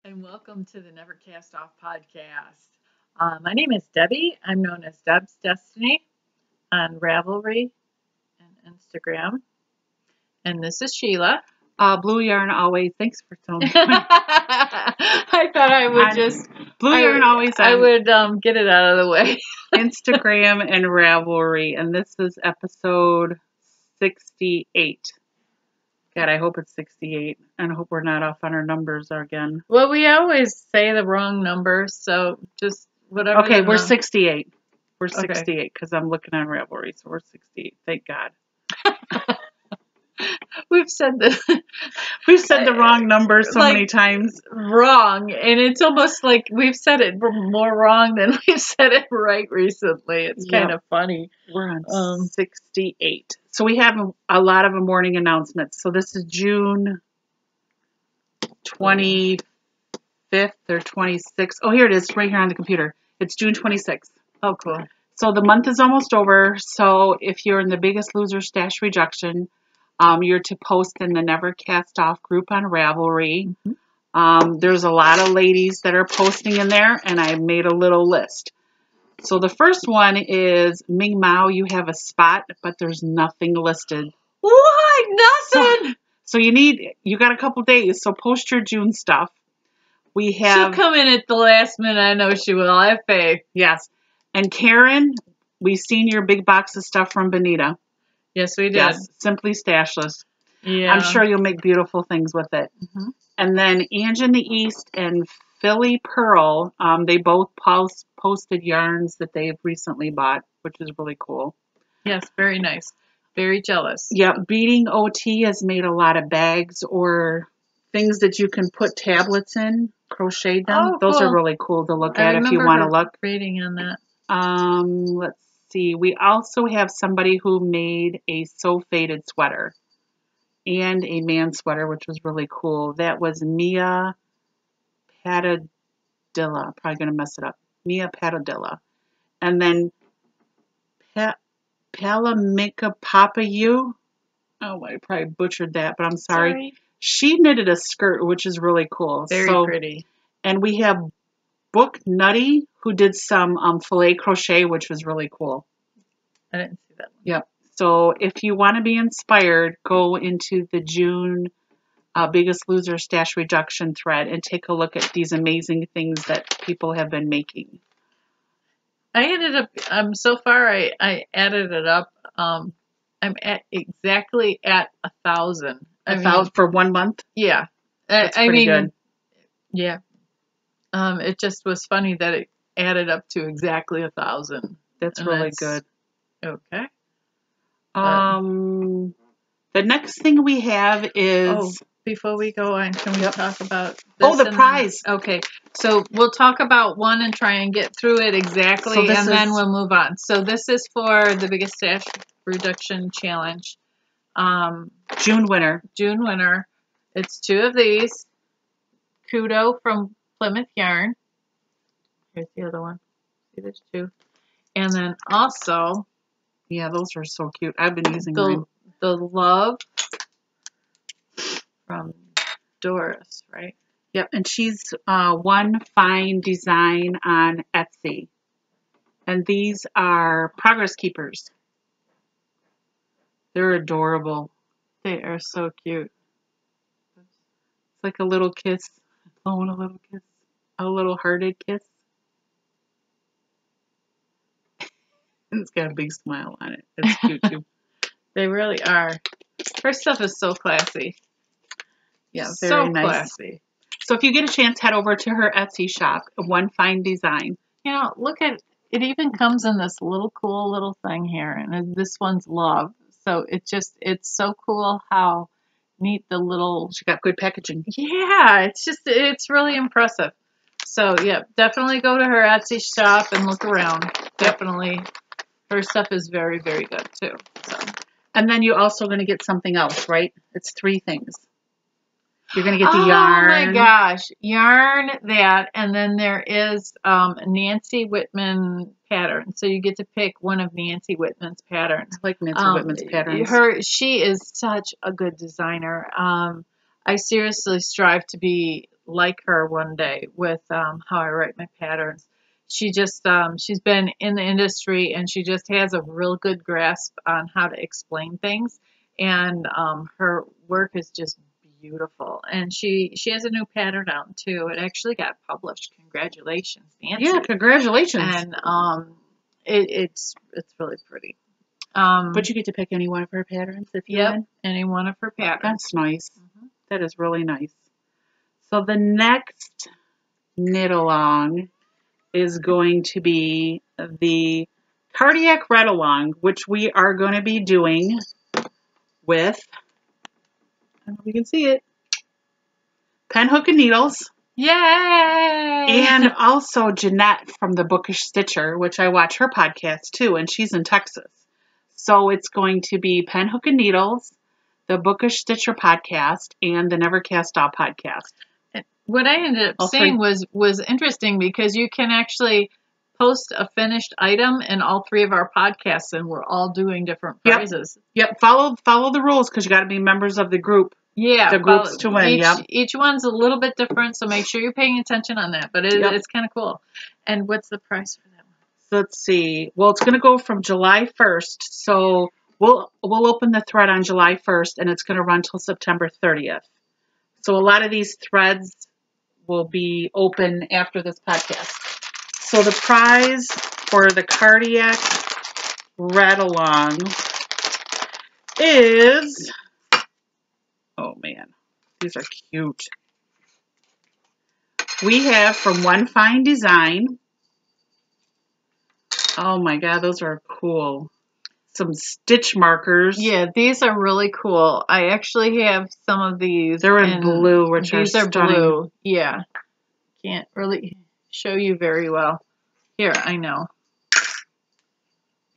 and welcome to the Never Cast Off podcast. My name is Debbie. I'm known as Deb's Destiny on Ravelry and Instagram. And this is Sheila. Blue Yarn Always. Thanks for telling me. I thought I would just Blue Yarn Always. I would get it out of the way. Instagram and Ravelry, and this is episode 68. God, I hope it's 68, and I hope we're not off on our numbers again. Well, we always say the wrong number, so just whatever. Okay, we're 68. We're Okay. 68 because I'm looking on Ravelry, so we're 68. Thank God. We've said this. We've said the wrong number so many times. Wrong, and it's almost like we've said it more wrong than we've said it right recently. It's kind of funny. We're on 68. So we have a lot of morning announcements. So this is June 25th or 26th. Oh, here it is, right here on the computer. It's June 26th. Oh, cool. So the month is almost over. So if you're in the Biggest Loser Stash Reduction, you're to post in the Never Cast Off group on Ravelry. Mm-hmm. There's a lot of ladies that are posting in there, and I made a little list. So the first one is Ming Mao, you have a spot, but there's nothing listed. What? Nothing? So you got a couple days, so post your June stuff. She'll come in at the last minute. I know she will. I have faith. Yes. And Karen, we've seen your big box of stuff from Bonita. Yes, we did. Yes, Simply Stashless. Yeah. I'm sure you'll make beautiful things with it. Mm-hmm. And then Ange in the East and Philly Pearl, they both posted yarns that they've recently bought, which is really cool. Yes, very nice. Very jealous. Yeah, Beading OT has made a lot of bags or things that you can put tablets in, crochet them. Oh, Those cool. are really cool to look at if you want to look. Reading on that. Let's see. We also have somebody who made a So Faded sweater and a man sweater, which was really cool. That was Mia Patadilla. Probably going to mess it up. Mia Patadilla. And then Palamika Papayu. Oh, I probably butchered that, but I'm sorry. She knitted a skirt, which is really cool. Very pretty. And we have Book Nutty, who did some filet crochet, which was really cool. I didn't see that one. Yep. So if you want to be inspired, go into the June Biggest Loser Stash Reduction thread and take a look at these amazing things that people have been making. I ended up, so far I added it up. I'm exactly at 1,000. 1,000 for 1 month? Yeah. That's pretty good. Yeah. It just was funny that it added up to exactly 1,000. That's really good. Okay. The next thing we have is... before we go on, can we talk about this? Oh, the prize. Okay. So we'll talk about one and try and get through it exactly, and then we'll move on. So this is for the Biggest Stash Reduction Challenge. June winner. It's 2 of these. Kudo from Plymouth Yarn. Here's the other one. See, there's 2. And then also... Yeah, those are so cute. I've been using mine. The Love from Doris, right? Yep, and she's One Fine Design on Etsy. And these are Progress Keepers. They're adorable. They are so cute. It's like a little kiss. Blowing a little kiss. A little hearted kiss. It's got a big smile on it. It's cute too. They really are. Her stuff is so classy. Yeah, very nice. Classy. So if you get a chance, head over to her Etsy shop, One Fine Design. You know, look at it. Even comes in this little cool little thing here, and this one's Love. So it's so cool how neat the little. She got good packaging. Yeah, it's really impressive. So yeah, definitely go to her Etsy shop and look around. Definitely. Her stuff is very, very good, too. So. And then you're also going to get something else, right? It's 3 things. You're going to get the yarn. Oh, my gosh. Yarn, that, and then there is Nancy Whitman pattern. So you get to pick one of Nancy Whitman's patterns. I like Nancy Whitman's patterns. She is such a good designer. I seriously strive to be like her one day with how I write my patterns. She just she's been in the industry and she just has a real good grasp on how to explain things. And her work is just beautiful. And she has a new pattern out too. It actually got published. Congratulations, Nancy. Yeah, congratulations. And it's really pretty. But you get to pick any one of her patterns if you win? Any one of her patterns. That's nice. That is really nice. So the next knit along is going to be the cardiac read along, which we are going to be doing with, I don't know if you can see it, pen, hook, and needles. Yay! And also Jeanette from the Bookish Stitcher, which I watch her podcast too, and she's in Texas. So it's going to be pen, hook, and needles, the Bookish Stitcher podcast, and the Never Cast Off podcast. What I ended up seeing was interesting because you can actually post a finished item in all three of our podcasts, and we're all doing different prizes. Yep. Follow the rules because you got to be members of the group. Yeah, the groups to win. Each one's a little bit different, so make sure you're paying attention on that. But it's kind of cool. And what's the price for that one? So let's see. Well, it's going to go from July 1st. So we'll open the thread on July 1st, and it's going to run till September 30th. So a lot of these threads will be open after this podcast. So the prize for the cardiac read along is, oh man, these are cute. We have from One Fine Design. Oh my God, those are cool. Some stitch markers. Yeah, these are really cool. I actually have some of these. They're in blue, which these are stunning. blue. Yeah. Can't really show you very well. Here, I know.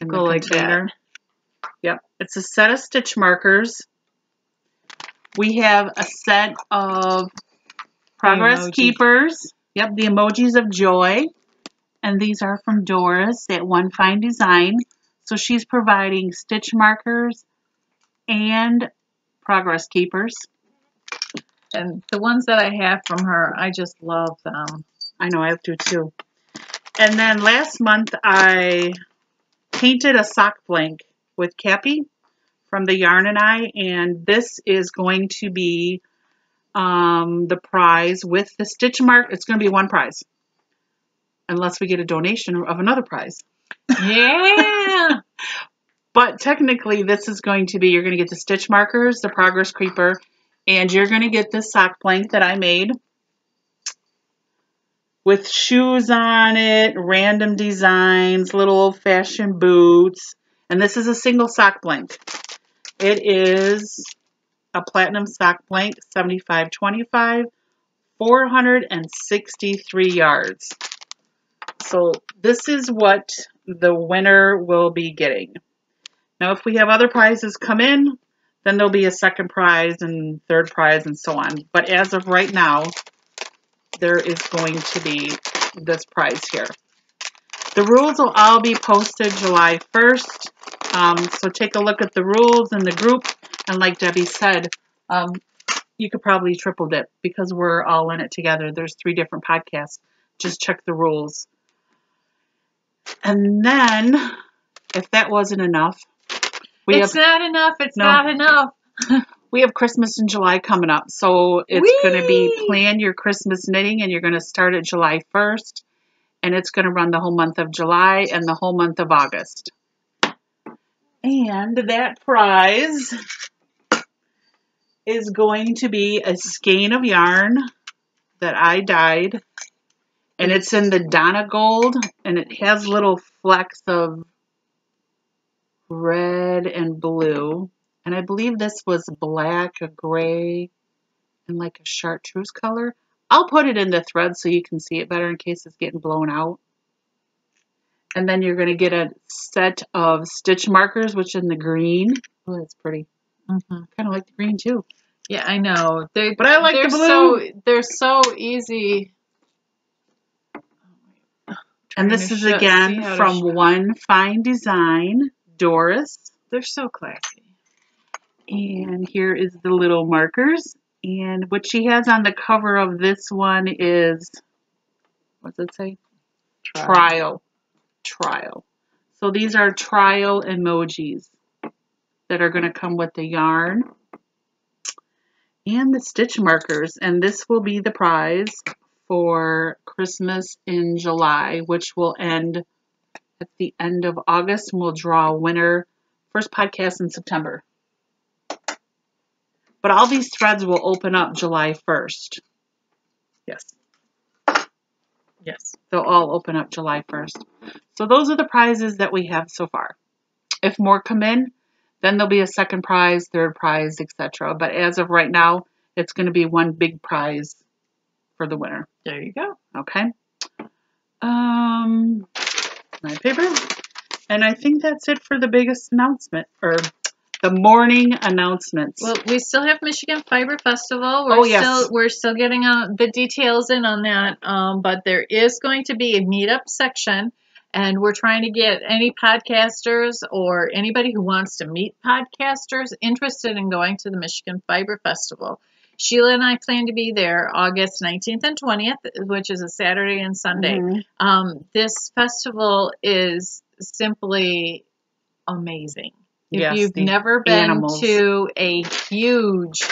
Go like that. Yep. It's a set of stitch markers. We have a set of progress keepers. Yep, the emojis of joy. And these are from Doris at One Fine Design. So she's providing stitch markers and progress keepers. And the ones that I have from her, I just love them. I know, I have to too. And then last month I painted a sock blank with Cappy from the Yarn and I, and this is going to be the prize with the stitch mark. It's going to be one prize, unless we get a donation of another prize. Yeah. But technically, this is going to be, you're going to get the stitch markers, the progress creeper, and you're going to get this sock blank that I made with shoes on it, random designs, little old-fashioned boots. And this is a single sock blank. It is a platinum sock blank, 75/25, 463 yards. So this is what the winner will be getting. Now, if we have other prizes come in, then there'll be a second prize and third prize and so on. But as of right now, there is going to be this prize here. The rules will all be posted July 1st. So take a look at the rules in the group. And like Debbie said, you could probably triple dip because we're all in it together. There's 3 different podcasts. Just check the rules. And then, if that wasn't enough, It's not enough. We have Christmas in July coming up. So it's going to be plan your Christmas knitting, and you're going to start at July 1st. And it's going to run the whole month of July and the whole month of August. And that prize is going to be a skein of yarn that I dyed. And it's in the Donna Gold, and it has little flecks of red and blue. And I believe this was black, a gray, and like a chartreuse color. I'll put it in the thread so you can see it better in case it's getting blown out. And then you're going to get a set of stitch markers, which is in the green. Oh, that's pretty. Kind of like the green too. Yeah, I know. But I like the blue. They're so easy. And this is again from One Fine Design, Doris. They're so classy. And here is the little markers. And what she has on the cover of this one is, what does it say? Trial. So these are trial emojis that are going to come with the yarn and the stitch markers. And this will be the prize for Christmas in July, which will end at the end of August. And we'll draw a winner. First podcast in September. But all these threads will open up July 1st. Yes. Yes. They'll all open up July 1st. So those are the prizes that we have so far. If more come in, then there'll be a second prize, third prize, etc. But as of right now, it's going to be one big prize for the winner. There you go. Okay. My paper. And I think that's it for the biggest announcement, or the morning announcements. Well, we still have Michigan Fiber Festival. We're still getting the details in on that. But there is going to be a meetup section, and we're trying to get any podcasters or anybody who wants to meet podcasters interested in going to the Michigan Fiber Festival. Sheila and I plan to be there August 19th and 20th, which is a Saturday and Sunday. Mm-hmm. This festival is simply amazing. If you've never been to a huge,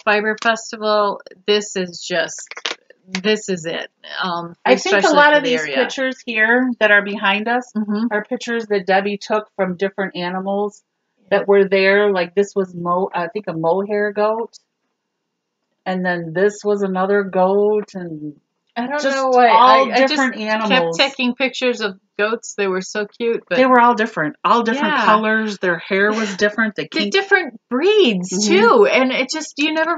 fiber festival, this is it. I think a lot of these pictures here that are behind us are pictures that Debbie took from different animals that were there. Like this was I think a mohair goat. And then this was another goat, and I don't know why. I just animals. kept taking pictures of goats. They were so cute. But they were all different colors. Their hair was different. They're different breeds too, and it just you never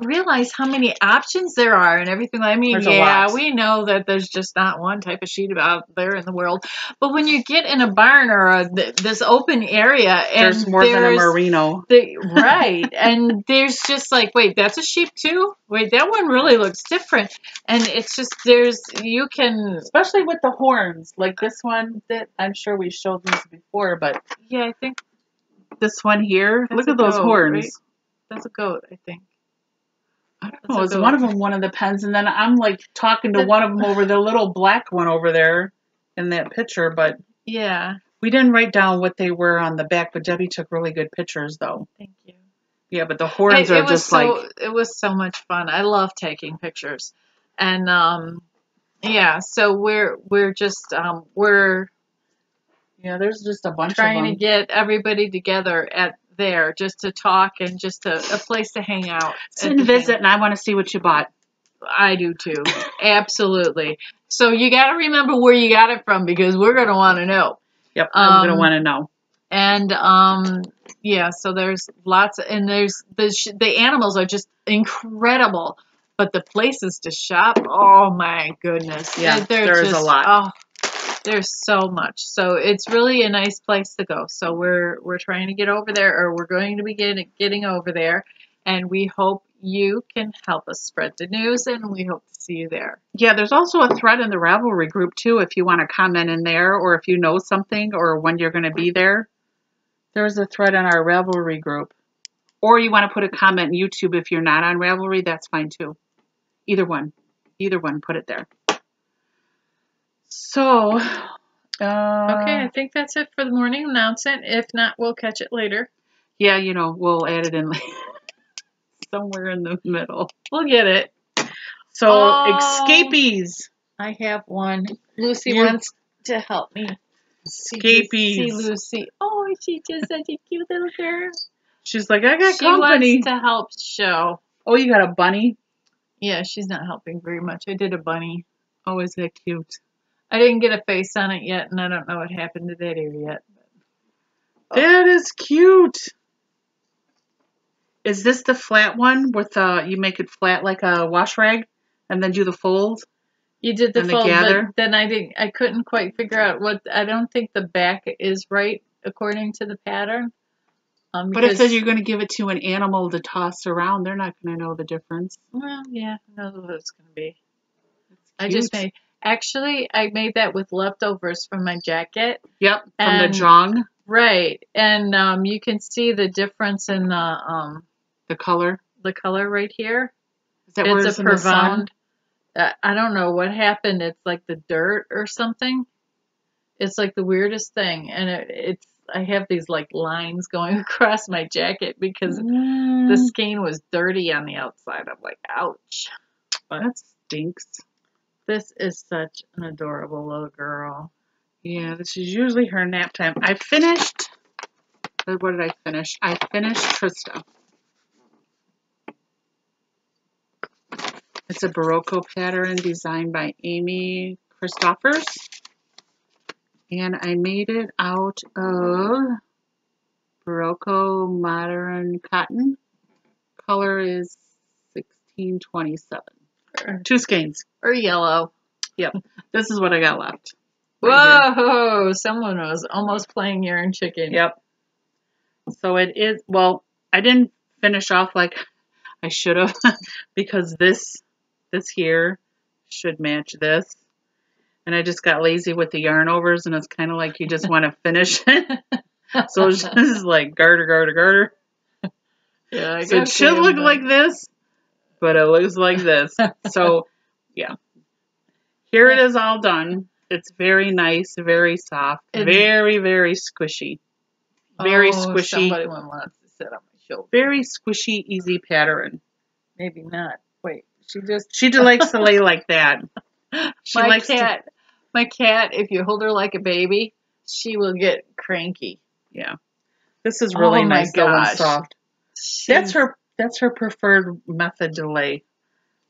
realize how many options there are and everything. I mean, we know that there's just not one type of sheep out there in the world, but when you get in a barn or this open area, and there's more than a merino, right? And there's just like, wait, that's a sheep too. Wait, that one really looks different, and it's just you can, especially with the horns, like this one that I'm sure we showed these before, but yeah, I think this one here. Look at those horns. Right? That's a goat, I think. I don't know. It's one of them, one of the pens, and then I'm like talking to one of them over the little black one over there in that picture, but yeah, we didn't write down what they were on the back, but Debbie took really good pictures, though. Thank you. Yeah, but the horns are just it was so much fun. I love taking pictures, and yeah, so we're just there's just a bunch trying of them. To get everybody together at there just to talk and just a place to hang out. Sit and visit, and I want to see what you bought. I do too. Absolutely. So you got to remember where you got it from, because we're going to want to know. Yep, I'm going to want to know. And yeah, so there's lots, and there's the animals are just incredible, but the places to shop, oh my goodness, yeah, there's a lot. Oh, there's so much. So it's really a nice place to go. So we're trying to get over there, or we're going to be getting over there, and we hope you can help us spread the news, and we hope to see you there. Yeah, there's also a thread in the Ravelry group too, if you want to comment in there, or if you know something, or when you're going to be there. There's a thread in our Ravelry group. Or you want to put a comment in YouTube if you're not on Ravelry, that's fine too. Either one, put it there. So, okay, I think that's it for the morning announcement. If not, we'll catch it later. Yeah, we'll add it in somewhere in the middle. We'll get it. So, escapees. I have one. Lucy wants to help me. Escapees. See Lucy. Oh, she's just such a cute little girl. She's like, I got company. She wants to help show. Oh, you got a bunny? Yeah, she's not helping very much. I did a bunny. Oh, is that cute? I didn't get a face on it yet, and I don't know what happened to that ear yet. But, that is cute. Is this the flat one with you make it flat like a wash rag, and then do the fold? You did the fold, but then I couldn't quite figure out I don't think the back is right according to the pattern. But it says you're going to give it to an animal to toss around. They're not going to know the difference. Well, yeah, I know what it's going to be. I made that with leftovers from my jacket. Yep, from the jong. Right, and you can see the difference in the color. the color right here. Is that where It's it's a in the sun? profound. I don't know what happened. It's like the dirt or something. It's like the weirdest thing, and it's. I have these like lines going across my jacket because the skein was dirty on the outside. I'm like, ouch. But That stinks. this is such an adorable little girl. Yeah, this is usually her nap time. I finished. What did I finish? I finished Trista. It's a Barocco pattern designed by Amy Christophers. And I made it out of Barocco modern cotton. Color is 1627. 2 skeins. Or yellow. Yep. This is what I got left. Whoa! Someone was almost playing yarn chicken. Yep. So it is, well, I didn't finish off like I should have because this here should match this. And I just got lazy with the yarn overs, and it's kind of like you just want to finish it. So it's just like garter, garter, garter. Yeah, I So it should look like this, but it looks like this. So, yeah. Here it is all done. It's very nice, very soft, very, very squishy. Very squishy. Somebody wants to sit on my shoulder. Very squishy, easy pattern. Maybe not. Wait, she likes to lay like that. My cat, if you hold her like a baby, she will get cranky. Yeah. This is really nice though and soft. That's her preferred method to lay.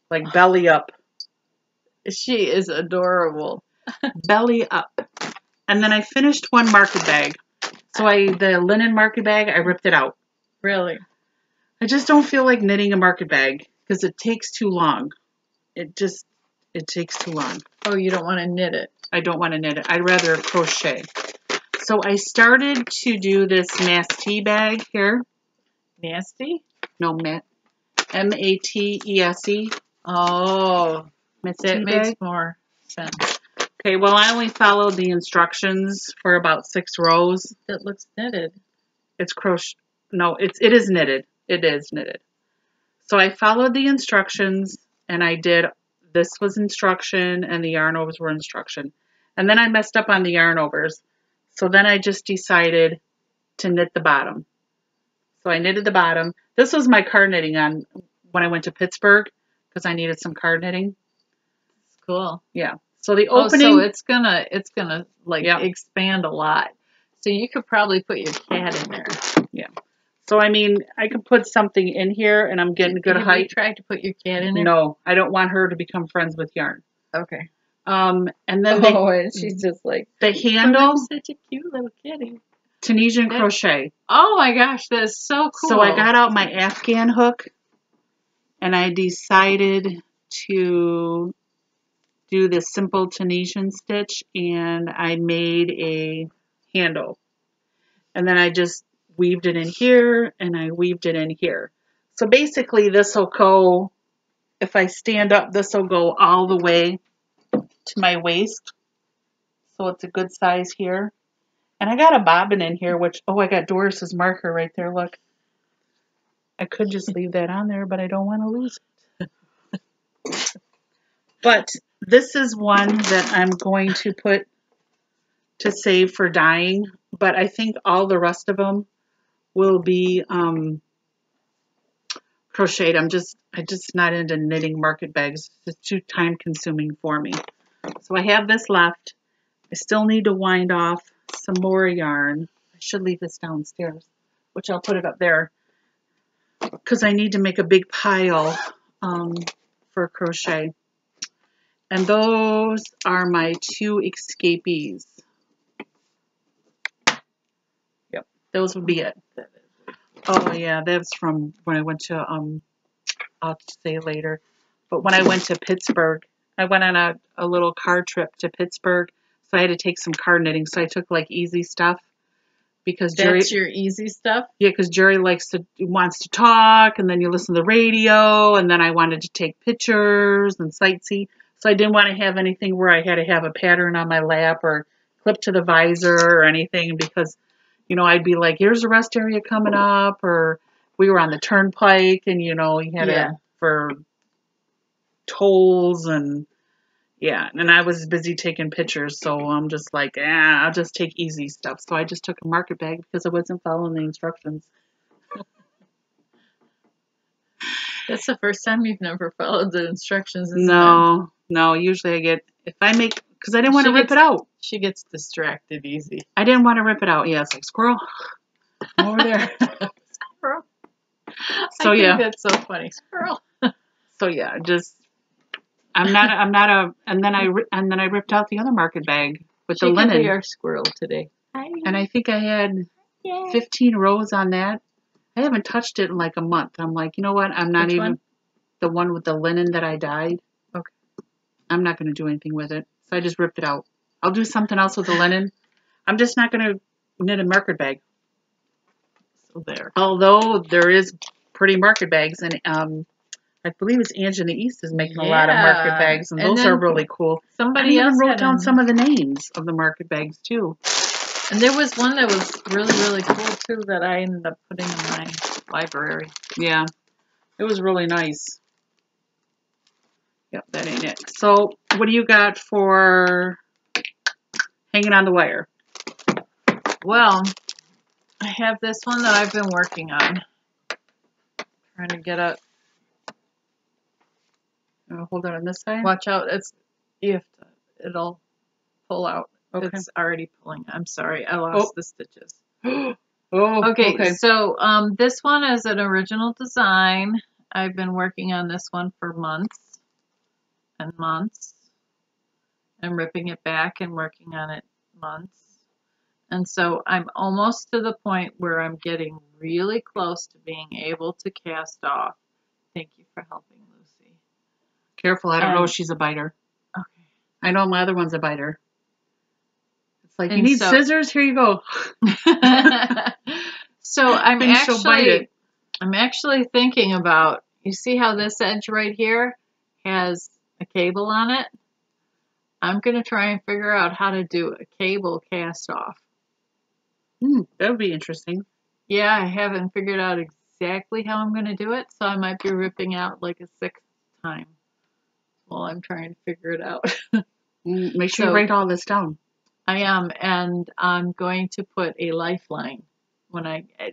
Like belly up. She is adorable. Belly up. And then I finished one market bag. So the linen market bag, I ripped it out. Really? I just don't feel like knitting a market bag because it takes too long. It takes too long. Oh, you don't want to knit it? I don't want to knit it. I'd rather crochet. So I started to do this Mastee bag here. Nasty? No, M-A-T-E-S-E. Oh, that makes more sense. Okay, well, I only followed the instructions for about 6 rows. It looks knitted. It's crochet. No, it is knitted. It is knitted. So I followed the instructions, and I did. This was instruction, and the yarn overs were instruction. And then I messed up on the yarn overs. So then I just decided to knit the bottom. So I knitted the bottom. This was my card knitting on when I went to Pittsburgh because I needed some card knitting. Cool. Yeah. So the opening. So it's gonna like expand a lot. So you could probably put your cat in there. Yeah. So I mean, I could put something in here, and I'm getting good height. Have you tried to put your cat in there? No, I don't want her to become friends with yarn. Okay. And then and she's just like the handle. Such a cute little kitty. Tunisian crochet. Oh my gosh, that is so cool. So I got out my Afghan hook, and I decided to do this simple Tunisian stitch, and I made a handle. And then I just weaved it in here, and I weaved it in here. So basically this will go, if I stand up, this will go all the way to my waist. So it's a good size here. And I got a bobbin in here, which, oh, I got Doris's marker right there, look. I could just leave that on there, but I don't want to lose it. But this is one that I'm going to put to save for dyeing, but I think all the rest of them will be crocheted. I'm just not into knitting market bags. It's too time consuming for me. So I have this left. I still need to wind off some more yarn. I should leave this downstairs, which I'll put it up there because I need to make a big pile for crochet. And those are my 2 escapees. Yep, those would be it. Oh yeah, that's from when I went to, I'll say later. But when I went to Pittsburgh, I went on a little car trip to Pittsburgh. So I had to take some card knitting. So I took like easy stuff. Because Jerry, that's your easy stuff? Yeah, because Jerry wants to talk, and then you listen to the radio, and then I wanted to take pictures and sightsee. So I didn't want to have anything where I had to have a pattern on my lap or clip to the visor or anything because, you know, I'd be like, here's the rest area coming up, or we were on the turnpike, and you know, you had Yeah. it for tolls, and yeah, and I was busy taking pictures, so I'm just like, I'll just take easy stuff. So I just took a market bag because I wasn't following the instructions. That's the first time you've never followed the instructions, isn't it? No, usually I get, if I make, because I didn't want to rip it out. She gets distracted easy. I didn't want to rip it out. Yeah, it's like, squirrel, over there. Squirrel. So I think yeah. that's so funny. Squirrel. So yeah, just, I'm not a, and then I ripped out the other market bag with the She could be linen. our squirrel today. And I think I had 15 rows on that. I haven't touched it in like a month. I'm like, you know what? I'm not Which even one? the one with the linen that I dyed. Okay. I'm not going to do anything with it. So I just ripped it out. I'll do something else with the linen. I'm just not going to knit a market bag. So there. Although there is pretty market bags, and I believe it's Angie in the East is making a lot of market bags, and those are really cool. Somebody I else even wrote down some of the names of the market bags too. And there was one that was really, really cool too that I ended up putting in my library. Yeah, it was really nice. Yep, that ain't it. So what do you got for hanging on the wire? Well, I have this one that I've been working on. Trying to get it. Hold it on this side. Watch out. It'll pull out. Okay. It's already pulling. I'm sorry. I lost the stitches. Okay. So this one is an original design. I've been working on this one for months and months. And ripping it back and working on it months. And so I'm almost to the point where I'm getting really close to being able to cast off. Thank you for helping, Lucy. Careful, I don't know if she's a biter. Okay. I know my other one's a biter. It's like, you need scissors? Here you go. So I'm actually thinking about, you see how this edge right here has a cable on it? I'm going to try and figure out how to do a cable cast off. That would be interesting. Yeah, I haven't figured out exactly how I'm going to do it, so I might be ripping out like a 6th time while I'm trying to figure it out. Make sure you write all this down. I am, and I'm going to put a lifeline.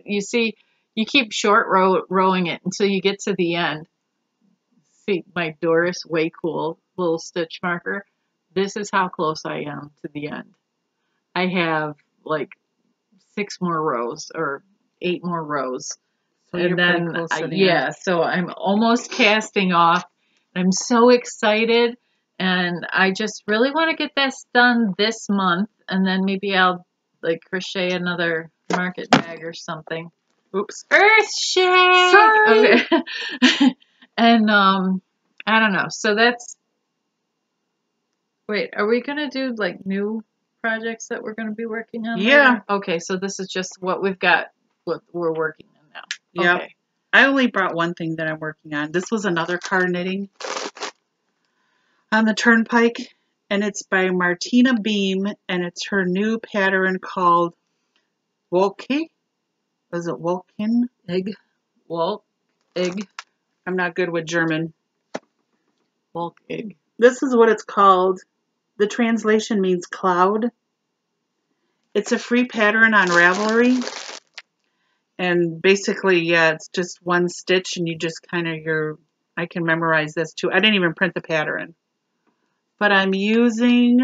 You see, you keep short rowing it until you get to the end. See, my Doris Way Cool little stitch marker. This is how close I am to the end. I have like 6 more rows or 8 more rows. So and then, so I'm almost casting off. I'm so excited, and I just really want to get this done this month, and then maybe I'll like crochet another market bag or something. Oops. Earthshake! Sorry! Okay. And I don't know. So that's... Wait, are we going to do like new projects that we're going to be working on later? Okay, so this is just what we've got, what we're working on now. Yeah. Okay. I only brought one thing that I'm working on. This was another card knitting on the Turnpike, and it's by Martina Beam, and it's her new pattern called Loki. Was it Wolken? Egg. I'm not good with German. Wolk egg. This is what it's called. The translation means cloud. It's a free pattern on Ravelry. And basically, yeah, it's just one stitch, and you just kind of, I can memorize this too. I didn't even print the pattern. But I'm using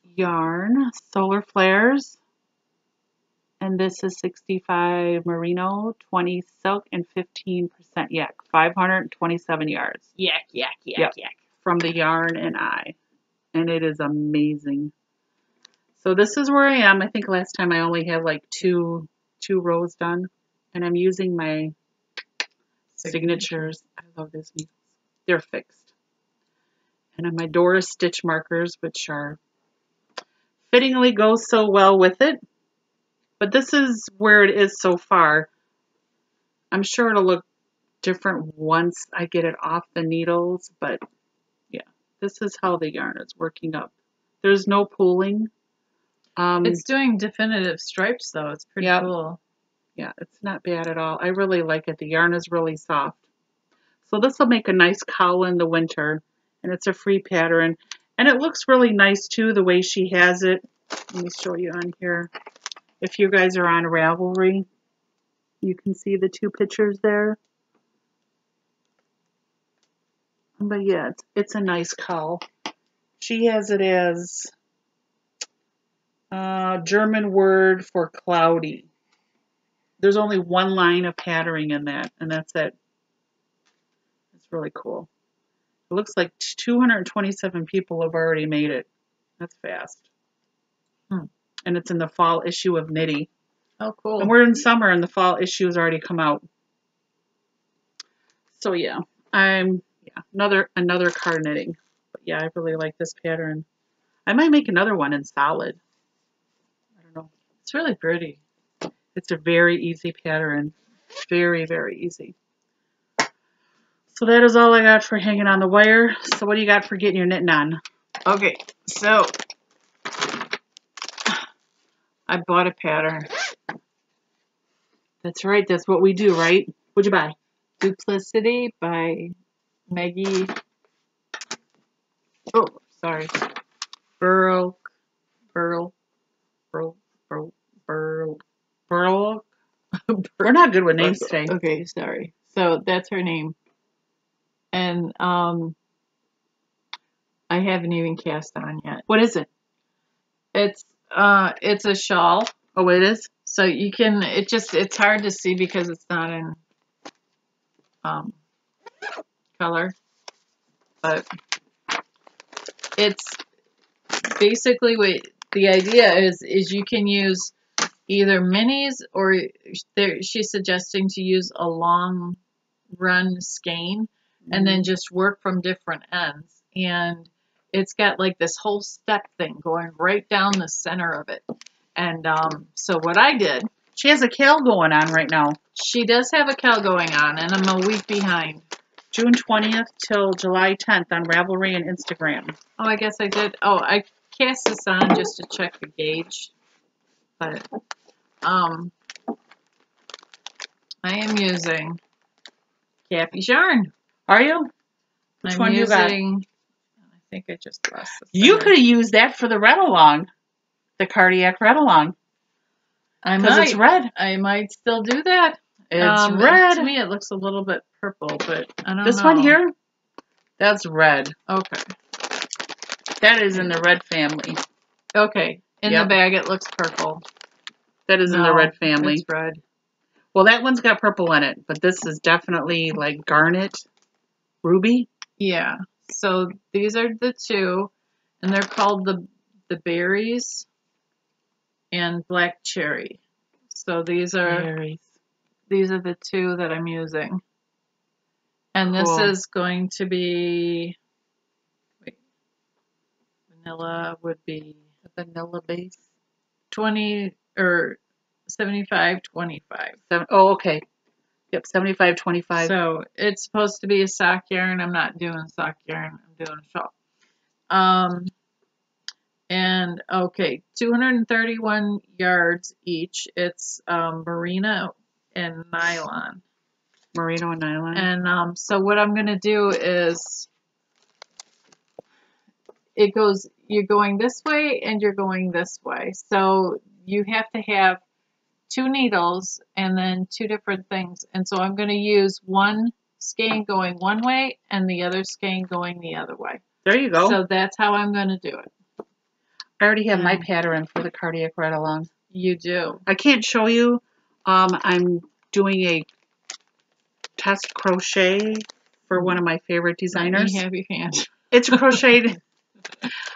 yarn, Solar Flares. And this is 65 merino, 20 silk, and 15% yak. 527 yards. Yak. From the Yarn and I. And it is amazing. So this is where I am. I think last time I only had like two rows done. And I'm using my signatures. I love these needles. They're fixed. And my Doris stitch markers, which are fittingly go so well with it. But this is where it is so far. I'm sure it'll look different once I get it off the needles, but yeah, this is how the yarn is working up. There's no pooling. It's doing definitive stripes though. It's pretty cool. Yeah, it's not bad at all. I really like it. The yarn is really soft. So this will make a nice cowl in the winter, and it's a free pattern. And it looks really nice too, the way she has it. Let me show you on here. If you guys are on Ravelry, you can see the two pictures there. But yeah, it's a nice cowl. She has it as German word for cloudy. There's only one line of patterning in that, and that's it. It's really cool. It looks like 227 people have already made it. That's fast. And it's in the fall issue of Knitty. Oh, cool. And we're in summer, and the fall issue has already come out. So yeah, another card knitting. But yeah, I really like this pattern. I might make another one in solid. I don't know. It's really pretty. It's a very easy pattern. Very, very easy. So that is all I got for hanging on the wire. So what do you got for getting your knitting on? Okay, so I bought a pattern. That's right. That's what we do, right? What'd you buy? Complicity by Maggie. Oh, sorry. Burl. We're not good with names today. Okay, sorry. So that's her name. And I haven't even cast on yet. What is it? It's a shawl. Oh, it is? So you can, it's hard to see because it's not in color, but it's basically what the idea is you can use either minis or she's suggesting to use a long run skein and then just work from different ends. And it's got like this whole step thing going right down the center of it. And so what I did, she has a cal going on right now. She does have a cal going on, and I'm a week behind. June 20th till July 10th on Ravelry and Instagram. Oh, I guess I did. Oh, I cast this on just to check the gauge. But I am using Cappy's yarn. Are you? Which one you got? I think I just lost the center. You could have used that for the red along. The cardiac red along. Because it's red. I might still do that. It's red. To me, it looks a little bit purple, but I don't know. This one here? That's red. Okay. That is in the red family. Okay. In the bag, it looks purple. That is in the red family. It's red. Well, that one's got purple in it, but this is definitely like garnet, ruby. Yeah. So these are the two, and they're called the berries and black cherry. So these are the two that I'm using. And this is going to be, vanilla would be a vanilla base. 20 or 75, 25. Oh, okay. Yep, 75, 25. So it's supposed to be a sock yarn. I'm not doing sock yarn. I'm doing a shawl. And okay, 231 yards each. It's merino and nylon. Merino and nylon. And so what I'm going to do is you're going this way and you're going this way. So you have to have two needles and then two different things. And so I'm going to use one skein going one way and the other skein going the other way. There you go. So that's how I'm going to do it. I already have my pattern for the cardiac ride along. You do. I can't show you. I'm doing a test crochet for one of my favorite designers. You have your hand. It's crocheted.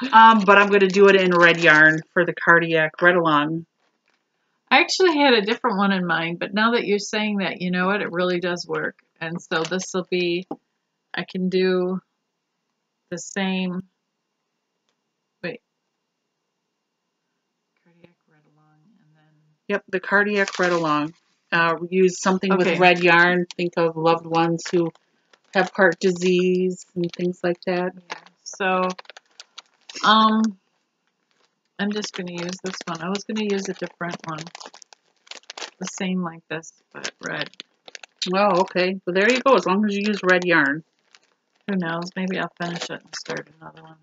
But I'm going to do it in red yarn for the cardiac ride along. I actually had a different one in mind, but now that you're saying that, you know what, it really does work. And so this will be, I can do the same, wait, cardiac red along, and then. Yep, the cardiac red along. Use something with red yarn. Think of loved ones who have heart disease and things like that. Yeah. So, I'm just going to use this one. I was going to use a different one. the same like this, but red. Oh, okay. Well, there you go. As long as you use red yarn. Who knows? Maybe I'll finish it and start another one.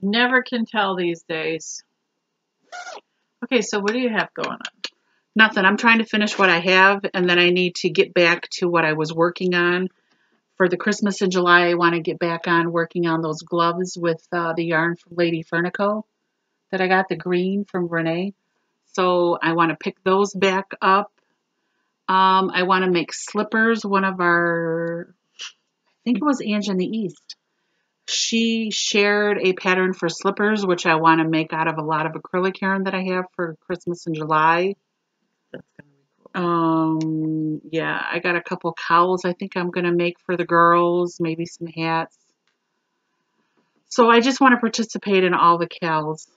Never can tell these days. Okay, so what do you have going on? Nothing. I'm trying to finish what I have, and then I need to get back to what I was working on. For the Christmas in July, I want to get back on working on those gloves with the yarn from Lady Furnico that I got, the green from Renee. So I want to pick those back up. I want to make slippers. One of our, I think it was Ange in the East. She shared a pattern for slippers, which I want to make out of a lot of acrylic yarn that I have for Christmas in July. That's going to be cool. Yeah, I got a couple cowls I think I'm going to make for the girls, maybe some hats. So I just want to participate in all the cowls.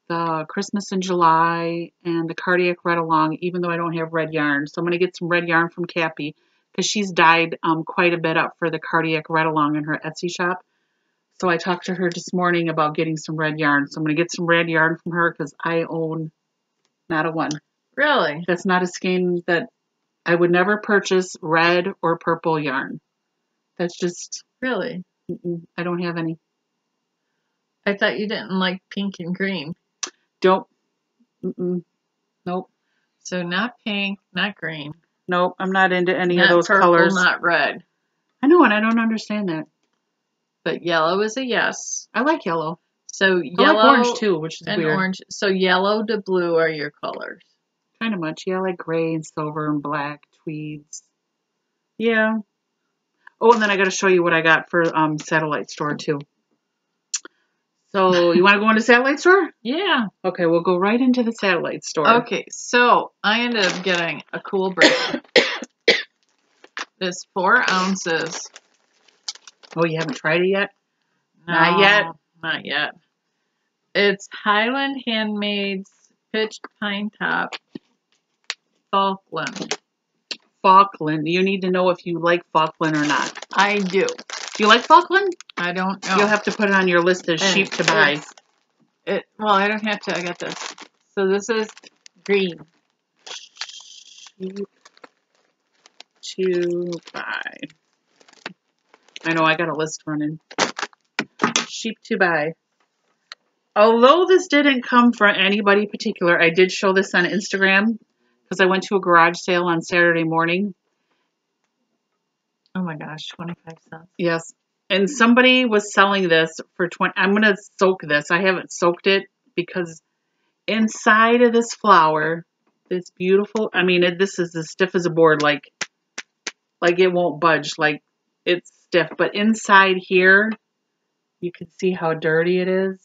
The Christmas in July and the cardiac red along, even though I don't have red yarn. So I'm going to get some red yarn from Cappy because she's dyed quite a bit up for the cardiac red along in her Etsy shop. So I talked to her this morning about getting some red yarn. So I'm going to get some red yarn from her because I own not a one. Really? That's not a skein that I would never purchase red or purple yarn. That's just... Really? I don't have any. I thought you didn't like pink and green. Don't. Nope. So not pink, not green. Nope, I'm not into any not of those purple, colors. Not red. I know, and I don't understand that. But yellow is a yes. I like yellow. So yellow, I like orange too, which is and weird. Orange. So yellow to blue are your colors. Kind of much. Yeah, I like gray and silver and black tweeds. Yeah. Oh, and then I got to show you what I got for Satellite Store too. So you want to go into Satellite Store? Yeah. Okay, we'll go right into the Satellite Store. Okay, so I ended up getting a cool bracelet. It's 4 ounces. Oh, you haven't tried it yet? No, Not yet? Not yet. It's Highland Handmaid's Pitched Pine Top Falkland. Falkland. You need to know if you like Falkland or not. I do. Do you like Falkland? I don't know. You'll have to put it on your list as sheep to buy. Well, I don't have to. I got this. So this is green. Sheep to buy. I know, I got a list running. Sheep to buy. Although this didn't come from anybody particular, I did show this on Instagram because I went to a garage sale on Saturday morning. Oh my gosh, 25 cents. Yes. And somebody was selling this for 20. I'm going to soak this. I haven't soaked it because inside of this flower, this beautiful, I mean, this is as stiff as a board, like it won't budge, like it's stiff. But inside here, you can see how dirty it is.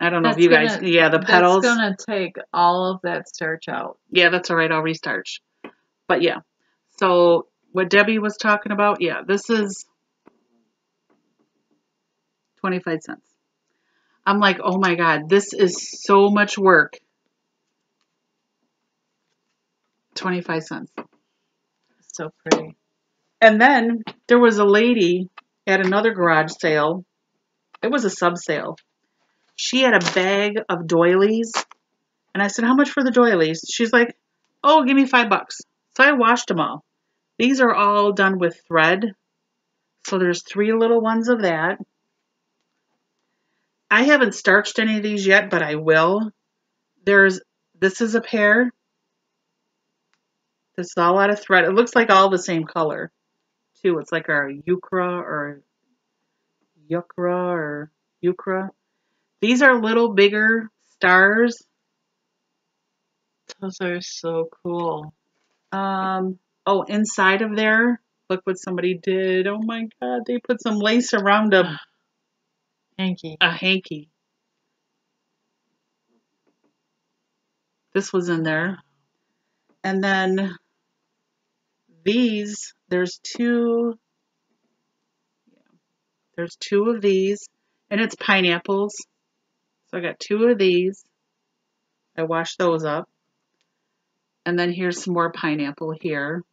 I don't know if you guys, yeah, the petals. That's going to take all of that starch out. Yeah, that's all right. I'll restarch. But yeah, so what Debbie was talking about, yeah, this is 25 cents. I'm like, oh my God, this is so much work. 25 cents. So pretty. And then there was a lady at another garage sale. It was a sub sale. She had a bag of doilies. And I said, how much for the doilies? She's like, oh, give me $5. So I washed them all. These are all done with thread. So there's 3 little ones of that. I haven't starched any of these yet, but I will. This is a pair. This is all out of thread. It looks like all the same color, too. It's like our Yukra. These are little bigger stars. Those are so cool. Oh, inside of there, look what somebody did. Oh my God, they put some lace around a hanky. A hanky. This was in there. And then these, there's 2. There's 2 of these, and it's pineapples. So I got 2 of these. I washed those up. And then here's some more pineapple here.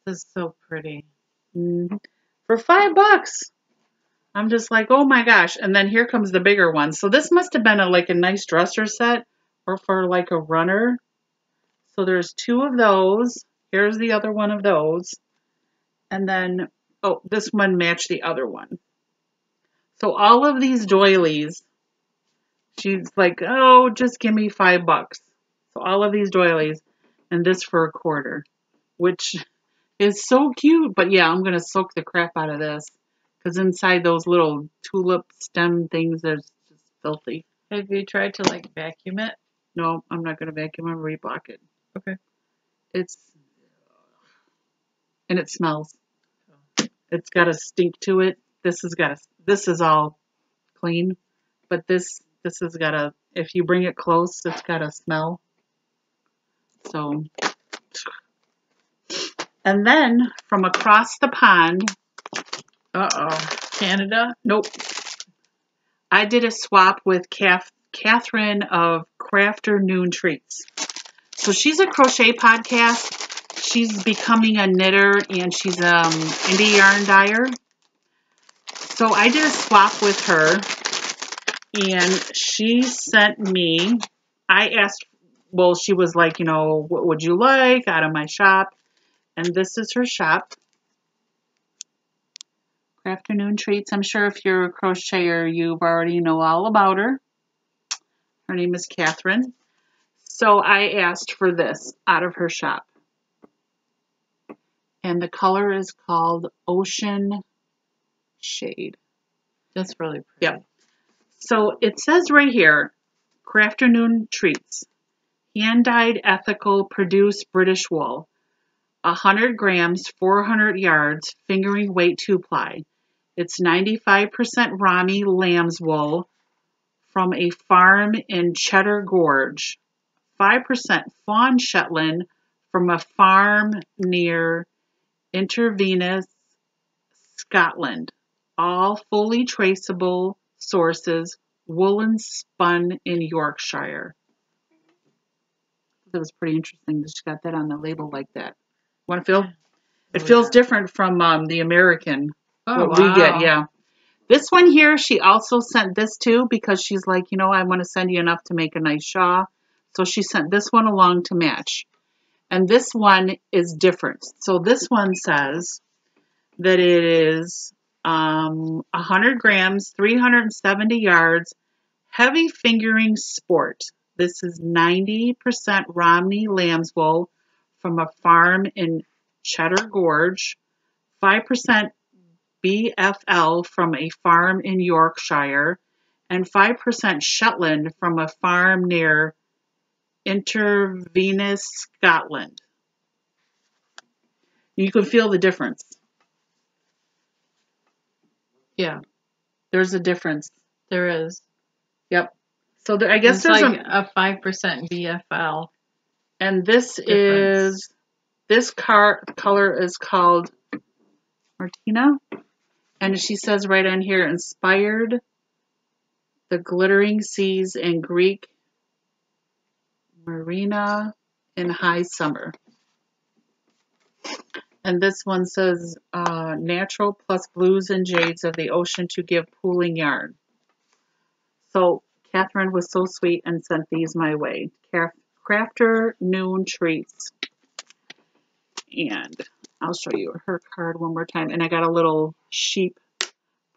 This is so pretty. For $5. I'm just like, oh my gosh. And then here comes the bigger one. So this must have been like a nice dresser set or for like a runner. So there's 2 of those. Here's the other one of those. And then, oh, this one matched the other one. So all of these doilies, she's like, oh, just give me $5. So all of these doilies and this for $1, which is so cute. But yeah, I'm going to soak the crap out of this because inside those little tulip stem things, there's just filthy. Have you tried to like vacuum it? No, I'm not going to vacuum and reblock it. Okay. And it smells. It's got a stink to it. This is all clean, but this has got a, if you bring it close, it's got a smell. So, and then from across the pond, Canada? Nope. I did a swap with Catherine of Crafter Noon Treats. So she's a crochet podcast. She's becoming a knitter and she's indie yarn dyer. So I did a swap with her and she sent me, I asked, well, she was like, you know, what would you like out of my shop? And this is her shop. Crafter Noon Treats. I'm sure if you're a crocheter, you already know all about her. Her name is Catherine. So I asked for this out of her shop. And the color is called Ocean Shade. That's really pretty. Yep. So it says right here, Crafter Noon Treats. Hand-dyed, ethical, produced British wool. 100 grams, 400 yards, fingering weight 2-ply. It's 95% Rami lamb's wool from a farm in Cheddar Gorge. 5% fawn Shetland from a farm near Inverness, Scotland. All fully traceable sources, woolen spun in Yorkshire. That was pretty interesting that she got that on the label like that. Want to feel? It feels different from the American. What we get, yeah. This one here, she also sent this to because she's like, you know, I want to send you enough to make a nice shawl. So she sent this one along to match. And this one is different. So this one says that it is 100 grams, 370 yards, heavy fingering sport. This is 90% Romney lamb's wool from a farm in Cheddar Gorge, 5% BFL from a farm in Yorkshire, and 5% Shetland from a farm near Inverness, Scotland. You can feel the difference. Yeah. There's a difference. There is. Yep. So I guess it's there's like a 5% BFL. And this difference. This color is called Martina. And she says right on here, inspired the glittering seas and Greek marina in high summer. And this one says natural plus blues and jades of the ocean to give pooling yarn. So Catherine was so sweet and sent these my way. Crafter Noon Treats. And I'll show you her card one more time. And I got a little sheep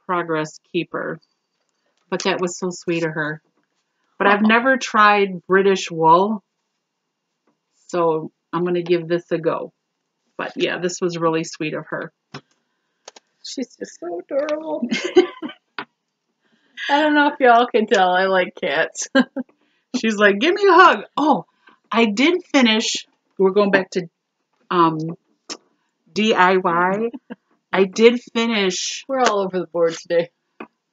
progress keeper. But that was so sweet of her. But I've never tried British wool. So I'm going to give this a go. But yeah, this was really sweet of her. She's just so adorable. I don't know if y'all can tell. I like cats. She's like, give me a hug. Oh, I did finish. We're going back to DIY. I did finish. We're all over the board today.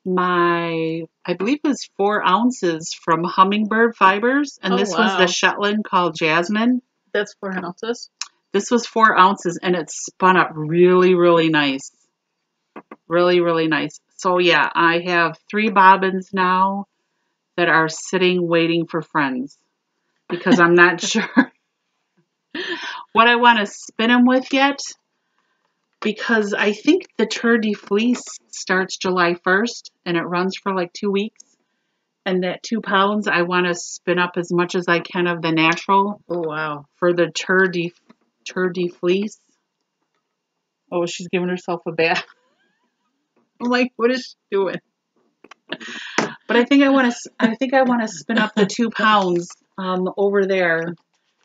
I believe it was 4 ounces from Hummingbird Fibers. And this was the Shetland called Jasmine. That's 4 ounces? This was 4 ounces and it spun up really, really nice. Really, really nice. So yeah, I have 3 bobbins now that are sitting waiting for friends because I'm not sure what I want to spin them with yet. because I think the Tour de Fleece starts July 1st and it runs for like 2 weeks. And that 2 pounds, I want to spin up as much as I can of the natural. Oh, wow. For the Tour de Fleece. Oh, she's giving herself a bath. I'm like, what is she doing? But I think I want to spin up the 2 pounds over there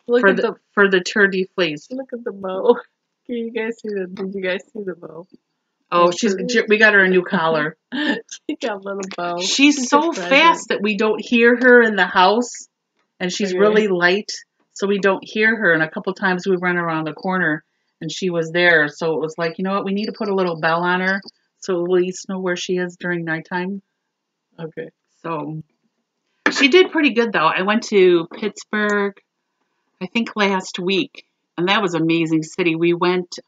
for the Tour de Fleece. Look at the bow. Can you guys see the? Did you guys see the bow? Oh, we got her a new collar. She got a little bow. She's so fast that we don't hear her in the house, and she's really light, so we don't hear her. And a couple times we run around the corner, and she was there, so it was like, you know what, we need to put a little bell on her, so we'll at least know where she is during nighttime. Okay. So she did pretty good though. I went to Pittsburgh, I think last week, and that was an amazing city. We went.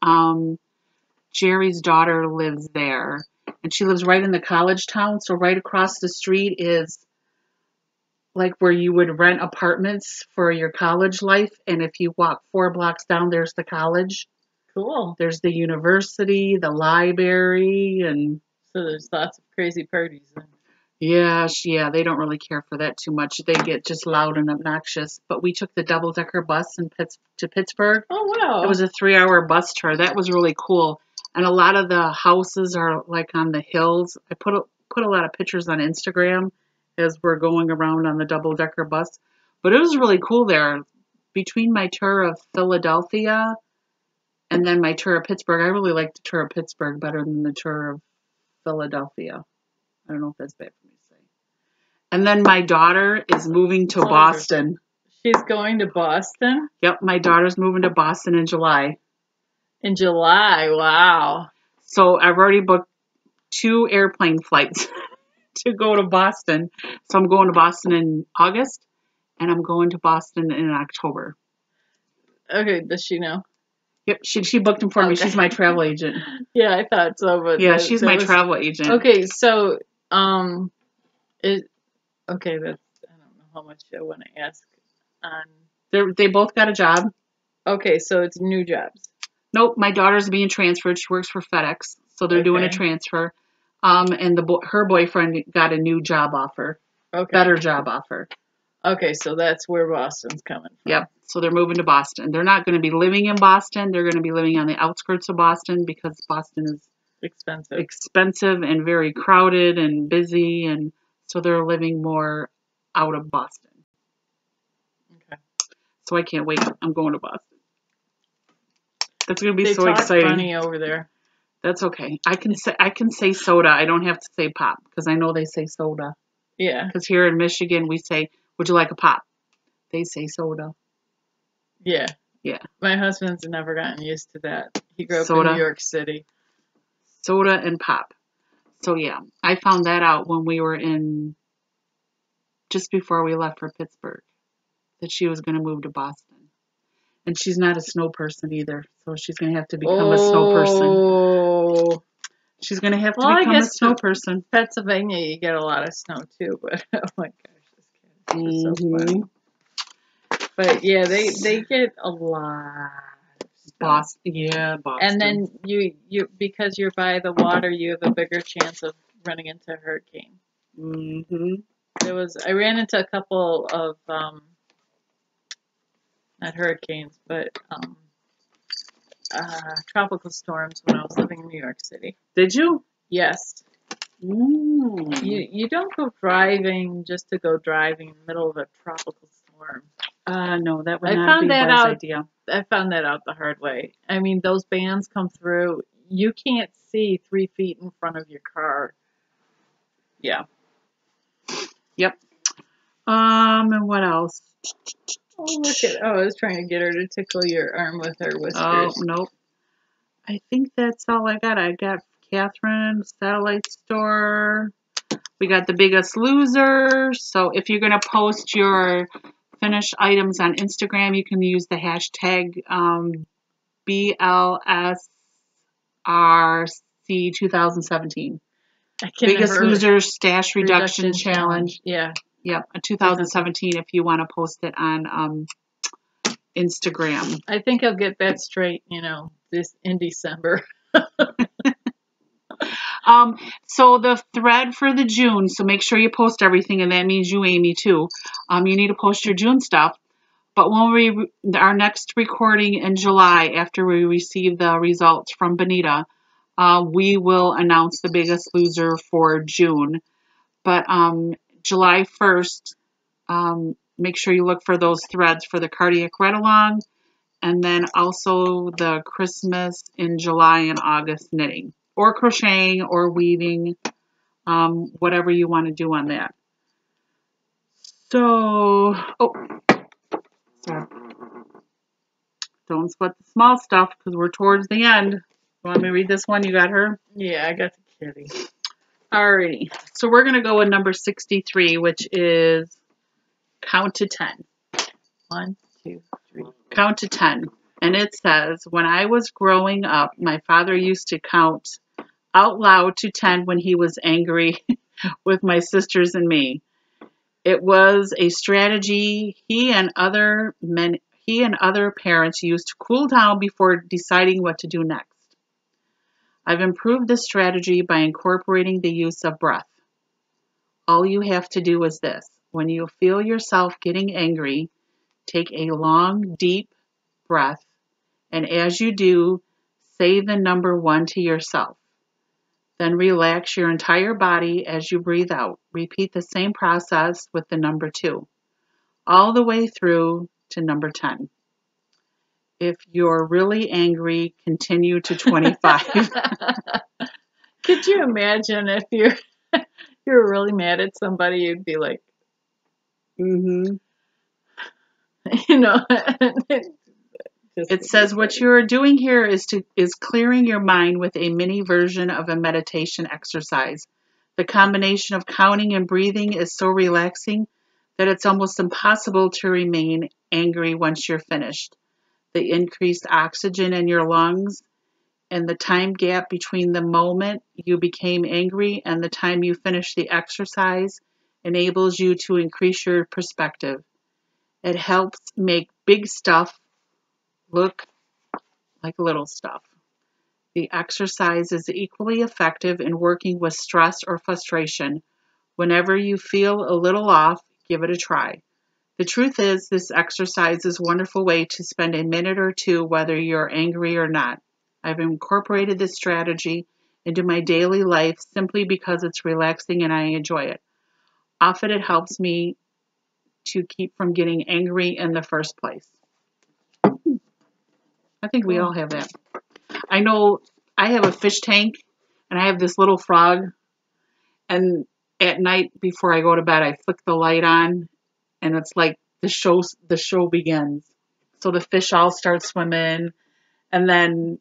Jerry's daughter lives there, and she lives right in the college town. So right across the street is like where you would rent apartments for your college life. And if you walk 4 blocks down, there's the college. Cool. There's the university, the library, and so there's lots of crazy parties. Yeah, they don't really care for that too much. They get just loud and obnoxious. But we took the double-decker bus to Pittsburgh. Oh, wow. It was a 3-hour bus tour. That was really cool. And a lot of the houses are like on the hills. I put a lot of pictures on Instagram as we're going around on the double-decker bus. But it was really cool there. Between my tour of Philadelphia and then my tour of Pittsburgh, I really liked the tour of Pittsburgh better than the tour of Philadelphia. I don't know if that's bad for me to say. And then my daughter is moving to Boston. She's going to Boston? Yep, my daughter's moving to Boston in July. In July, wow. So I've already booked 2 airplane flights to go to Boston. So I'm going to Boston in August, and I'm going to Boston in October. Okay, does she know? Yep, she booked them for me. She's my travel agent. Yeah, I thought so. But yeah, she's my travel agent. Okay, so that's I don't know how much I want to ask on. They both got a job. Okay, so it's new jobs. Nope, my daughter's being transferred. She works for FedEx, so they're doing a transfer. And her boyfriend got a new job offer. Okay. Better job offer. Okay, so that's where Boston's coming from. Yep. So they're moving to Boston. They're not going to be living in Boston. They're going to be living on the outskirts of Boston because Boston is expensive and very crowded and busy, and so they're living more out of Boston. Okay. So I can't wait. I'm going to Boston. That's going to be so exciting. They talk funny over there. That's okay. I can say soda. I don't have to say pop because I know they say soda. Yeah. Because here in Michigan we say, "Would you like a pop?" They say soda. Yeah. Yeah. My husband's never gotten used to that. He grew up in New York City. Soda and pop. So yeah, I found that out when we were just before we left for Pittsburgh, that she was going to move to Boston. And she's not a snow person either, so she's going to have to become a snow person. She's going to have to become a snow person. Pennsylvania, you get a lot of snow too, but oh my gosh, this kid is so funny. But yeah, they get a lot. Boston. And then you because you're by the water, you have a bigger chance of running into a hurricane. I ran into a couple of not hurricanes, but tropical storms when I was living in New York City. Did you? Yes. You don't go driving just to go driving in the middle of a tropical storm. No, that would not be a wise idea. I found that out the hard way. I mean, those bands come through. You can't see 3 feet in front of your car. Yeah. Yep. And what else? Oh, I was trying to get her to tickle your arm with her whiskers. Oh, nope. I think that's all I got. I got Catherine, Satellite Store. We got The Biggest Loser. So if you're going to post your finished items on Instagram, you can use the hashtag BLSRC 2017. Biggest Loser Stash Reduction Challenge. Yeah. Yep, 2017 if you want to post it on Instagram. I think I'll get that straight, in December. So the thread for the June, so make sure you post everything, and that means you, Amy, too. You need to post your June stuff. But when our next recording in July, after we receive the results from Benita, we will announce the Biggest Loser for June. But July 1st, make sure you look for those threads for the cardiac ride-along, and then also the Christmas in July and August knitting, or crocheting, or weaving, whatever you want to do on that. So, sorry. Don't sweat the small stuff because we're towards the end. You want me to read this one? You got her? Yeah, I got the kitty. Alrighty. So we're going to go with number 63, which is count to 10. 1, 2, 3. Count to 10. And it says, when I was growing up, my father used to count out loud to 10 when he was angry with my sisters and me. It was a strategy he and other parents used to cool down before deciding what to do next. I've improved this strategy by incorporating the use of breath. All you have to do is this. When you feel yourself getting angry, take a long, deep breath, and as you do, say the number 1 to yourself. Then relax your entire body as you breathe out. Repeat the same process with the number 2, all the way through to number 10. If you're really angry, continue to 25. Could you imagine if you're really mad at somebody, you'd be like, Mm-hmm. you know. It says what you are doing here is clearing your mind with a mini version of a meditation exercise. The combination of counting and breathing is so relaxing that it's almost impossible to remain angry once you're finished. The increased oxygen in your lungs and the time gap between the moment you became angry and the time you finished the exercise enables you to increase your perspective. It helps make big stuff look like little stuff. The exercise is equally effective in working with stress or frustration. Whenever you feel a little off, give it a try. The truth is, this exercise is a wonderful way to spend a minute or two whether you're angry or not. I've incorporated this strategy into my daily life simply because it's relaxing and I enjoy it. Often it helps me to keep from getting angry in the first place. I think we all have that. I know I have a fish tank and I have this little frog, and at night before I go to bed I flick the light on and it's like the show begins. So the fish all start swimming, and then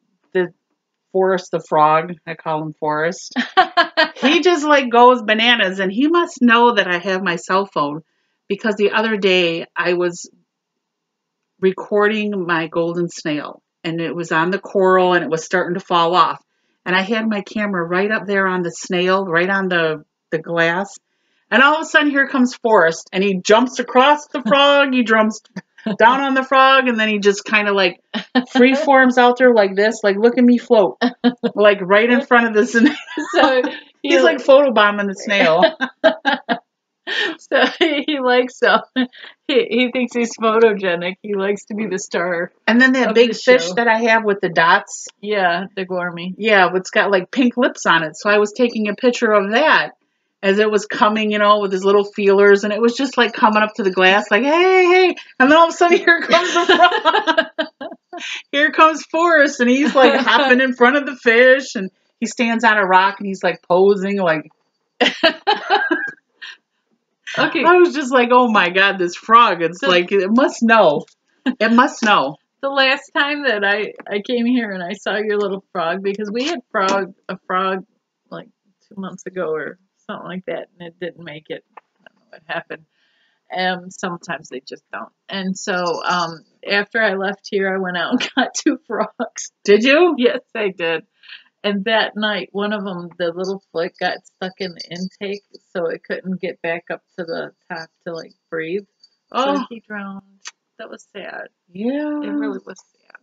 Forrest the frog, I call him Forrest, he just like goes bananas, and he must know that I have my cell phone because the other day I was recording my golden snail and it was on the coral and it was starting to fall off. And I had my camera right up there on the snail, right on the glass. And all of a sudden here comes Forrest and he jumps across the frog. He jumps down on the frog and then he just kind of like free forms out there like this, like look at me float, like right in front of the snail. So he's like photobombing the snail. So he likes he thinks he's photogenic. He likes to be the star. And then that big fish that I have with the dots. Yeah, the gourmet. Yeah, it's got like pink lips on it. So I was taking a picture of that as it was coming, with his little feelers, and it was just like coming up to the glass, like hey, and then all of a sudden here comes the frog. Here comes Forrest, and he's like hopping in front of the fish, and he stands on a rock and he's like posing, like. Okay. I was just like, oh my God, this frog. It's like, it must know. It must know. The last time that I came here and I saw your little frog, because we had a frog like 2 months ago or something like that, and it didn't make it. I don't know what happened. Sometimes they just don't. And so after I left here, I went out and got 2 frogs. Did you? Yes, I did. And that night, one of them, the little foot got stuck in the intake, so it couldn't get back up to the top to like breathe. Oh, so he drowned. That was sad. Yeah, it really was sad.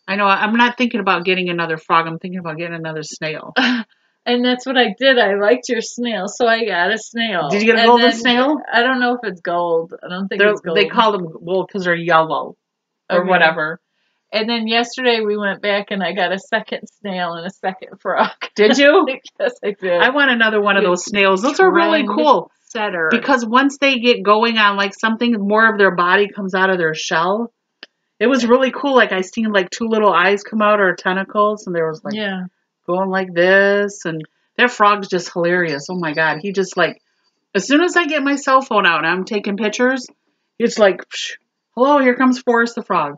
I know. I'm not thinking about getting another frog. I'm thinking about getting another snail. And that's what I did. I liked your snail, so I got a snail. Did you get a And golden then, snail? I don't know if it's gold. I don't think it's gold. They call them gold because they're yellow or Okay. whatever. And then yesterday we went back and I got a second snail and a second frog. Did you? Yes, I did. I want another one of those snails. Those are really cool. Setter. Because once they get going on like something, more of their body comes out of their shell. It was really cool. Like I seen like 2 little eyes come out or tentacles, and there was like going like this, and that frog's just hilarious. Oh my god, he just like as soon as I get my cell phone out and I'm taking pictures, it's like, hello, here comes Forrest the frog.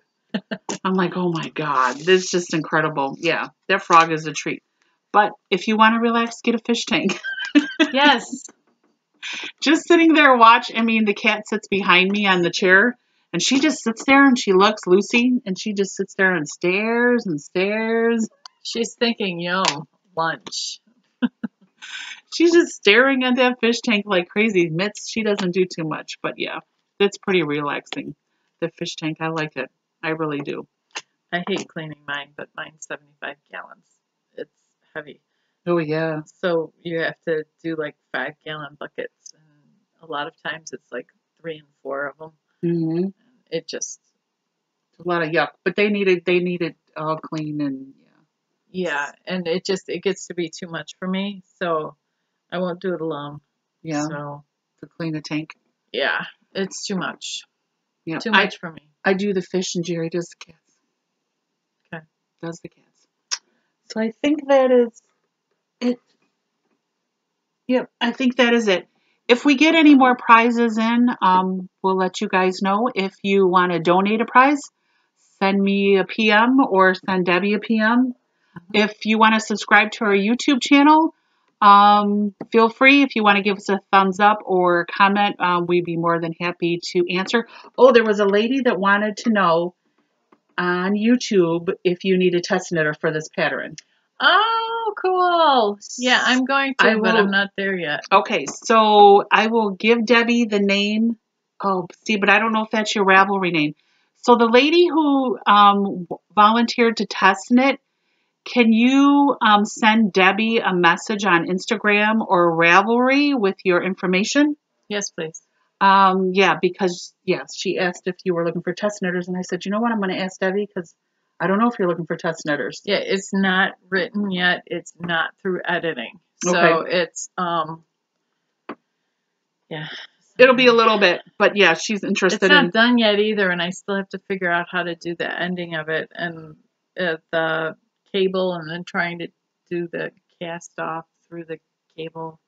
I'm like, oh my god, this is just incredible. Yeah, that frog is a treat. But if you want to relax, get a fish tank. Yes. Just sitting there I mean, the cat sits behind me on the chair. And she just sits there and she looks, Lucy, and she just sits there and stares and stares. She's thinking, yum, lunch. She's just staring at that fish tank like crazy. Admits she doesn't do too much, but yeah, it's pretty relaxing. The fish tank, I like it. I really do. I hate cleaning mine, but mine's 75 gallons. It's heavy. Oh, yeah. So you have to do like 5-gallon buckets. And a lot of times it's like 3 and 4 of them. Mm-hmm. It just a lot of yuck, but they need it all clean and and it gets to be too much for me, so I won't do it alone. Yeah. So to clean the tank. Yeah, it's too much. Yeah. Too much for me. I do the fish and Jerry does the cats. Okay. Does the cats. So I think that is it. Yep, I think that is it. If we get any more prizes in, we'll let you guys know. If you want to donate a prize, send me a PM or send Debbie a PM. If you want to subscribe to our YouTube channel, feel free. If you want to give us a thumbs up or comment, we'd be more than happy to answer. Oh, there was a lady that wanted to know on YouTube if you need a test knitter for this pattern. Oh, cool. Yeah, I'm going to, but I'm not there yet. Okay, so I will give Debbie the name. Oh, see, but I don't know if that's your Ravelry name. So the lady who volunteered to test knit, can you send Debbie a message on Instagram or Ravelry with your information? Yes, please. Yeah, because, yes, she asked if you were looking for test knitters, and I said, you know what, I'm going to ask Debbie because I don't know if you're looking for test knitters. Yeah, it's not written yet. It's not through editing. So it's, yeah. It'll be a little bit, but yeah, she's interested in. It's not done yet either, and I still have to figure out how to do the ending of it and the cable, and then trying to do the cast off through the cable.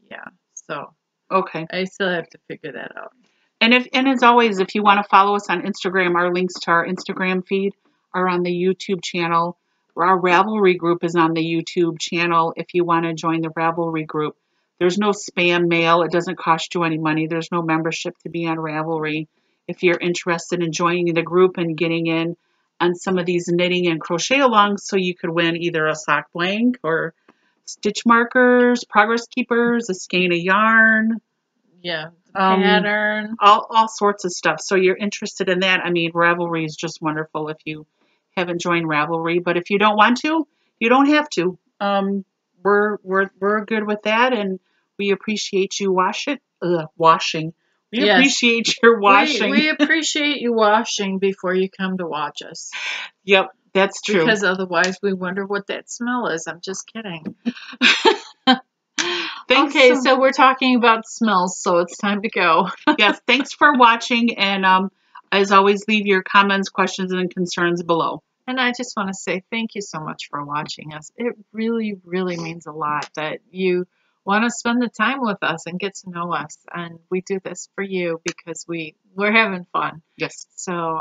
Yeah, so. Okay. I still have to figure that out. And as always, if you want to follow us on Instagram, our links to our Instagram feed are on the YouTube channel. Our Ravelry group is on the YouTube channel if you want to join the Ravelry group. There's no spam mail. It doesn't cost you any money. There's no membership to be on Ravelry. If you're interested in joining the group and getting in on some of these knitting and crochet alongs so you could win either a sock blank or stitch markers, progress keepers, a skein of yarn. Yeah, pattern. All sorts of stuff. So you're interested in that. I mean, Ravelry is just wonderful if you haven't joined Ravelry. But if you don't want to, you don't have to. We're good with that, and we appreciate you washing. We appreciate your washing. We appreciate you washing before you come to watch us. Yep, that's true. Because otherwise we wonder what that smell is. I'm just kidding. Okay, so we're talking about smells, so it's time to go. Yes, thanks for watching, and as always, leave your comments, questions, and concerns below. And I just want to say thank you so much for watching us. It really, really means a lot that you want to spend the time with us and get to know us. And we do this for you because we're having fun. Yes. So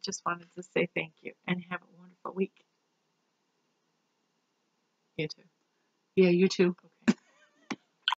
just wanted to say thank you and have a wonderful week. You too. Yeah, you too.